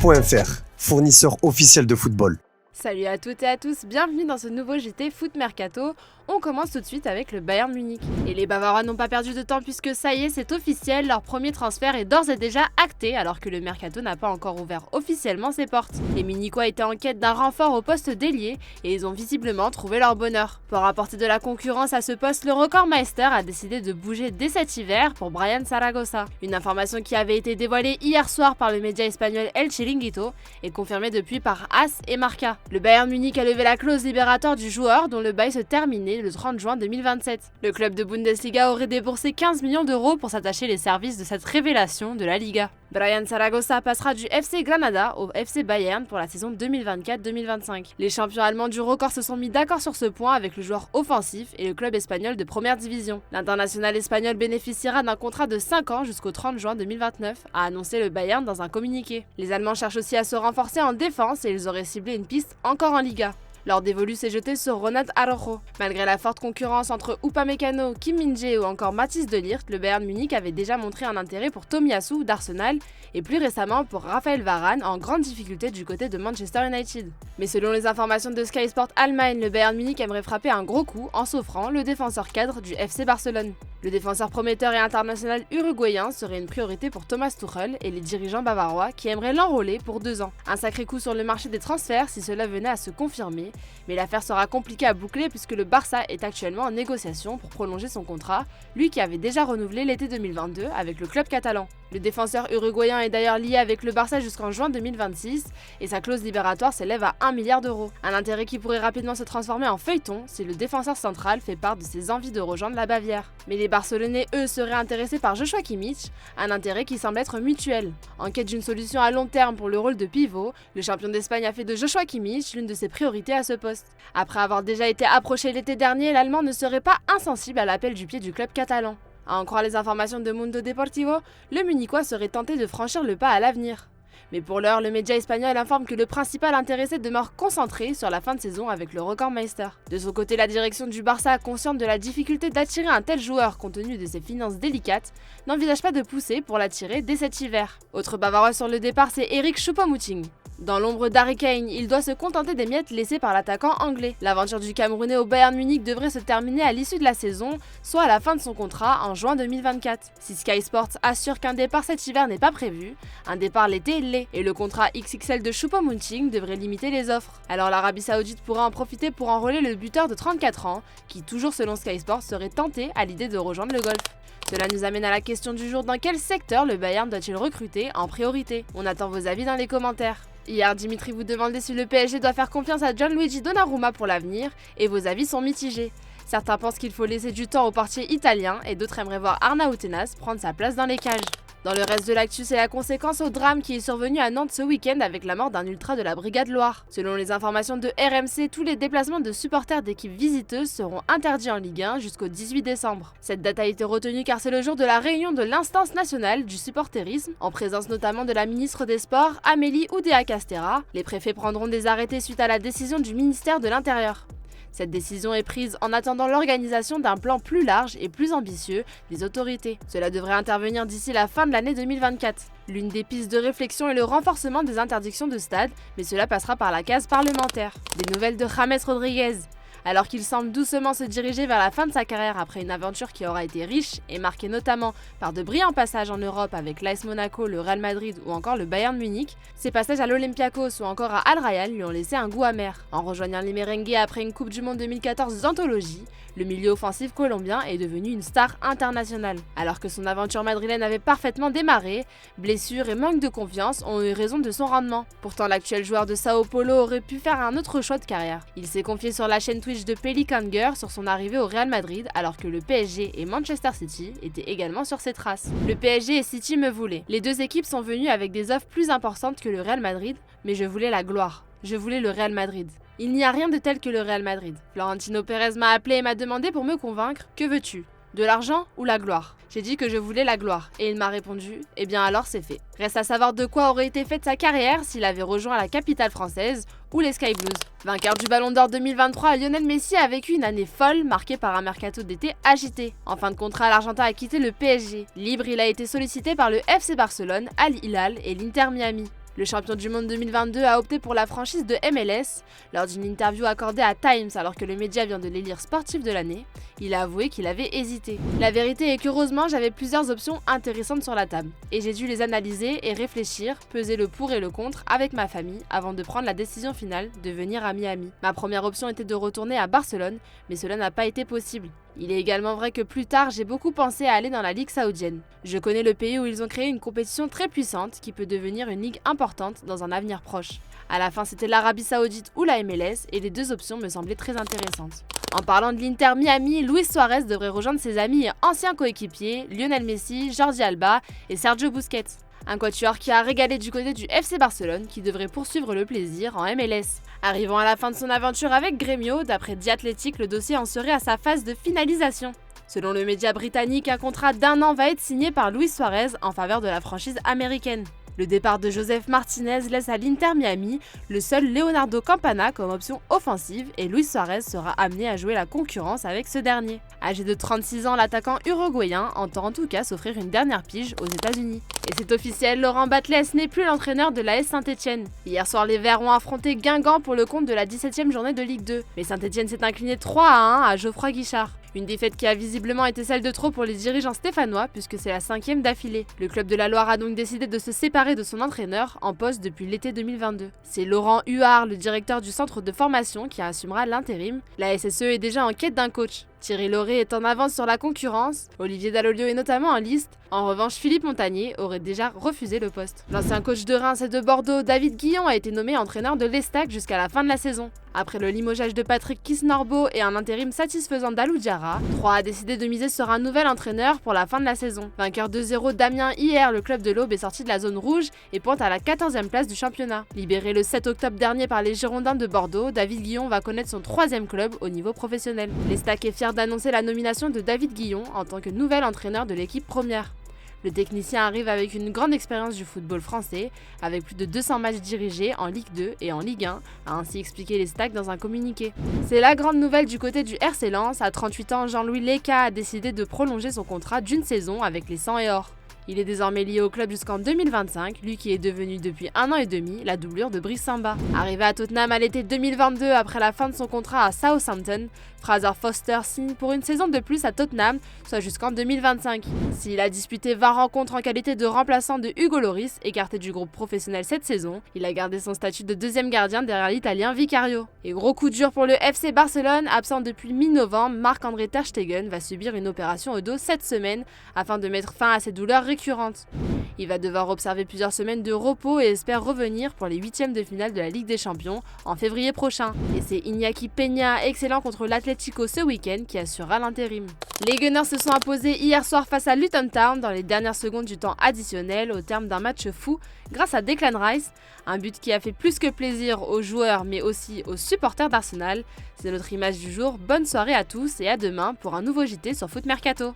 foot.fr, fournisseur officiel de football. Salut à toutes et à tous, bienvenue dans ce nouveau JT Foot Mercato. On commence tout de suite avec le Bayern Munich. Et les Bavarois n'ont pas perdu de temps puisque ça y est, c'est officiel, leur premier transfert est d'ores et déjà acté alors que le Mercato n'a pas encore ouvert officiellement ses portes. Les Munichois étaient en quête d'un renfort au poste d'ailier et ils ont visiblement trouvé leur bonheur. Pour apporter de la concurrence à ce poste, le Recordmeister a décidé de bouger dès cet hiver pour Brian Zaragoza. Une information qui avait été dévoilée hier soir par le média espagnol El Chiringuito et confirmée depuis par AS et Marca. Le Bayern Munich a levé la clause libératoire du joueur dont le bail se terminait le 30 juin 2027. Le club de Bundesliga aurait déboursé 15 millions d'euros pour s'attacher les services de cette révélation de la Liga. Brian Zaragoza passera du FC Granada au FC Bayern pour la saison 2024-2025. Les champions allemands du record se sont mis d'accord sur ce point avec le joueur offensif et le club espagnol de première division. L'international espagnol bénéficiera d'un contrat de 5 ans jusqu'au 30 juin 2029, a annoncé le Bayern dans un communiqué. Les Allemands cherchent aussi à se renforcer en défense et ils auraient ciblé une piste encore en Liga. Lors des volus s'est jeté sur Ronald Araujo. Malgré la forte concurrence entre Upamecano, Kim Min-jae ou encore Mathis de Ligt, le Bayern Munich avait déjà montré un intérêt pour Tomiyasu d'Arsenal et plus récemment pour Raphaël Varane en grande difficulté du côté de Manchester United. Mais selon les informations de Sky Sport Allemagne, le Bayern Munich aimerait frapper un gros coup en s'offrant le défenseur cadre du FC Barcelone. Le défenseur prometteur et international uruguayen serait une priorité pour Thomas Tuchel et les dirigeants bavarois qui aimeraient l'enrôler pour 2 ans. Un sacré coup sur le marché des transferts si cela venait à se confirmer, mais l'affaire sera compliquée à boucler puisque le Barça est actuellement en négociation pour prolonger son contrat, lui qui avait déjà renouvelé l'été 2022 avec le club catalan. Le défenseur uruguayen est d'ailleurs lié avec le Barça jusqu'en juin 2026 et sa clause libératoire s'élève à 1 milliard d'euros. Un intérêt qui pourrait rapidement se transformer en feuilleton si le défenseur central fait part de ses envies de rejoindre la Bavière. Mais les Barcelonais, eux, seraient intéressés par Joshua Kimmich, un intérêt qui semble être mutuel. En quête d'une solution à long terme pour le rôle de pivot, le champion d'Espagne a fait de Joshua Kimmich l'une de ses priorités à ce poste. Après avoir déjà été approché l'été dernier, l'Allemand ne serait pas insensible à l'appel du pied du club catalan. À en croire les informations de Mundo Deportivo, le Munichois serait tenté de franchir le pas à l'avenir. Mais pour l'heure, le média espagnol informe que le principal intéressé demeure concentré sur la fin de saison avec le Recordmeister. De son côté, la direction du Barça, consciente de la difficulté d'attirer un tel joueur compte tenu de ses finances délicates, n'envisage pas de pousser pour l'attirer dès cet hiver. Autre bavarois sur le départ, c'est Eric Choupo-Moting. Dans l'ombre d'Harry Kane, il doit se contenter des miettes laissées par l'attaquant anglais. L'aventure du Camerounais au Bayern Munich devrait se terminer à l'issue de la saison, soit à la fin de son contrat en juin 2024. Si Sky Sports assure qu'un départ cet hiver n'est pas prévu, un départ l'été l'est, et le contrat XXL de Choupo-Moting devrait limiter les offres. Alors l'Arabie Saoudite pourra en profiter pour enrôler le buteur de 34 ans, qui toujours selon Sky Sports serait tenté à l'idée de rejoindre le golf. Cela nous amène à la question du jour, dans quel secteur le Bayern doit-il recruter en priorité? On attend vos avis dans les commentaires. Hier, Dimitri vous demandait si le PSG doit faire confiance à Gianluigi Donnarumma pour l'avenir, et vos avis sont mitigés. Certains pensent qu'il faut laisser du temps au portier italien, et d'autres aimeraient voir Arnaud Tenas prendre sa place dans les cages. Dans le reste de l'actu, c'est la conséquence au drame qui est survenu à Nantes ce week-end avec la mort d'un ultra de la Brigade Loire. Selon les informations de RMC, tous les déplacements de supporters d'équipes visiteuses seront interdits en Ligue 1 jusqu'au 18 décembre. Cette date a été retenue car c'est le jour de la réunion de l'instance nationale du supporterisme, en présence notamment de la ministre des Sports, Amélie Oudéa-Castéra. Les préfets prendront des arrêtés suite à la décision du ministère de l'Intérieur. Cette décision est prise en attendant l'organisation d'un plan plus large et plus ambitieux des autorités. Cela devrait intervenir d'ici la fin de l'année 2024. L'une des pistes de réflexion est le renforcement des interdictions de stade, mais cela passera par la case parlementaire. Des nouvelles de James Rodriguez. Alors qu'il semble doucement se diriger vers la fin de sa carrière après une aventure qui aura été riche et marquée notamment par de brillants passages en Europe avec l'AS Monaco, le Real Madrid ou encore le Bayern Munich, ses passages à l'Olympiakos ou encore à Al Rayyan lui ont laissé un goût amer. En rejoignant les Merengues après une Coupe du Monde 2014 d'anthologie, le milieu offensif colombien est devenu une star internationale. Alors que son aventure madrilène avait parfaitement démarré, blessures et manque de confiance ont eu raison de son rendement. Pourtant, l'actuel joueur de Sao Paulo aurait pu faire un autre choix de carrière. Il s'est confié sur la chaîne Twitch de Pelican Girl sur son arrivée au Real Madrid, alors que le PSG et Manchester City étaient également sur ses traces. Le PSG et City me voulaient. Les deux équipes sont venues avec des offres plus importantes que le Real Madrid, mais je voulais la gloire. Je voulais le Real Madrid. Il n'y a rien de tel que le Real Madrid. Florentino Pérez m'a appelé et m'a demandé pour me convaincre, que veux-tu? De l'argent ou la gloire? J'ai dit que je voulais la gloire, et il m'a répondu, eh bien alors c'est fait. Reste à savoir de quoi aurait été faite sa carrière s'il avait rejoint la capitale française ou les Sky Blues. Vainqueur du Ballon d'Or 2023, Lionel Messi a vécu une année folle marquée par un mercato d'été agité. En fin de contrat, l'Argentin a quitté le PSG. Libre, il a été sollicité par le FC Barcelone, Al Hilal et l'Inter Miami. Le champion du monde 2022 a opté pour la franchise de MLS. Lors d'une interview accordée à Times alors que le média vient de l'élire sportif de l'année, il a avoué qu'il avait hésité. La vérité est qu'heureusement j'avais plusieurs options intéressantes sur la table et j'ai dû les analyser et réfléchir, peser le pour et le contre avec ma famille avant de prendre la décision finale de venir à Miami. Ma première option était de retourner à Barcelone, mais cela n'a pas été possible. Il est également vrai que plus tard, j'ai beaucoup pensé à aller dans la Ligue saoudienne. Je connais le pays où ils ont créé une compétition très puissante qui peut devenir une ligue importante dans un avenir proche. À la fin, c'était l'Arabie Saoudite ou la MLS et les deux options me semblaient très intéressantes. En parlant de l'Inter Miami, Luis Suarez devrait rejoindre ses amis et anciens coéquipiers Lionel Messi, Jordi Alba et Sergio Busquets. Un quatuor qui a régalé du côté du FC Barcelone qui devrait poursuivre le plaisir en MLS. Arrivant à la fin de son aventure avec Grêmio, d'après The Athletic, le dossier en serait à sa phase de finalisation. Selon le média britannique, un contrat d'1 an va être signé par Luis Suarez en faveur de la franchise américaine. Le départ de Joseph Martinez laisse à l'Inter Miami le seul Leonardo Campana comme option offensive et Luis Suarez sera amené à jouer la concurrence avec ce dernier. Âgé de 36 ans, l'attaquant uruguayen entend en tout cas s'offrir une dernière pige aux États-Unis. Et c'est officiel, Laurent Batles n'est plus l'entraîneur de l'AS Saint-Etienne. Hier soir, les Verts ont affronté Guingamp pour le compte de la 17e journée de Ligue 2. Mais Saint-Etienne s'est incliné 3-1 à Geoffroy Guichard. Une défaite qui a visiblement été celle de trop pour les dirigeants stéphanois puisque c'est la 5e d'affilée. Le club de la Loire a donc décidé de se séparer de son entraîneur en poste depuis l'été 2022. C'est Laurent Huard, le directeur du centre de formation, qui assumera l'intérim. La SSE est déjà en quête d'un coach. Thierry Lauré est en avance sur la concurrence, Olivier Dallolio est notamment en liste. En revanche, Philippe Montagnier aurait déjà refusé le poste. L'ancien coach de Reims et de Bordeaux, David Guillon, a été nommé entraîneur de l'Estac jusqu'à la fin de la saison. Après le limogeage de Patrick Kisnorbo et un intérim satisfaisant d'Alou Diarra, 3 a décidé de miser sur un nouvel entraîneur pour la fin de la saison. Vainqueur 2-0 d'Amiens hier, le club de l'Aube est sorti de la zone rouge et pointe à la 14e place du championnat. Libéré le 7 octobre dernier par les Girondins de Bordeaux, David Guillon va connaître son 3e club au niveau professionnel. L'Estac est fier d'annoncer la nomination de David Guillon en tant que nouvel entraîneur de l'équipe première. Le technicien arrive avec une grande expérience du football français, avec plus de 200 matchs dirigés en Ligue 2 et en Ligue 1, a ainsi expliqué l'Estac dans un communiqué. C'est la grande nouvelle du côté du RC Lens. À 38 ans, Jean-Louis Leca a décidé de prolonger son contrat d'une saison avec les 100 et or. Il est désormais lié au club jusqu'en 2025, lui qui est devenu depuis 1 an et demi la doublure de Brice Samba. Arrivé à Tottenham à l'été 2022 après la fin de son contrat à Southampton, Fraser Foster signe pour une saison de plus à Tottenham, soit jusqu'en 2025. S'il a disputé 20 rencontres en qualité de remplaçant de Hugo Lloris, écarté du groupe professionnel cette saison, il a gardé son statut de deuxième gardien derrière l'Italien Vicario. Et gros coup dur pour le FC Barcelone, absent depuis mi-novembre, Marc-André ter Stegen va subir une opération au dos cette semaine afin de mettre fin à ses douleurs récurrentes. Il va devoir observer plusieurs semaines de repos et espère revenir pour les 8e de finale de la Ligue des Champions en février prochain. Et c'est Iñaki Peña, excellent contre l'Atlético ce week-end, qui assurera l'intérim. Les Gunners se sont imposés hier soir face à Luton Town dans les dernières secondes du temps additionnel au terme d'un match fou grâce à Declan Rice, un but qui a fait plus que plaisir aux joueurs mais aussi aux supporters d'Arsenal. C'est notre image du jour, bonne soirée à tous et à demain pour un nouveau JT sur Foot Mercato.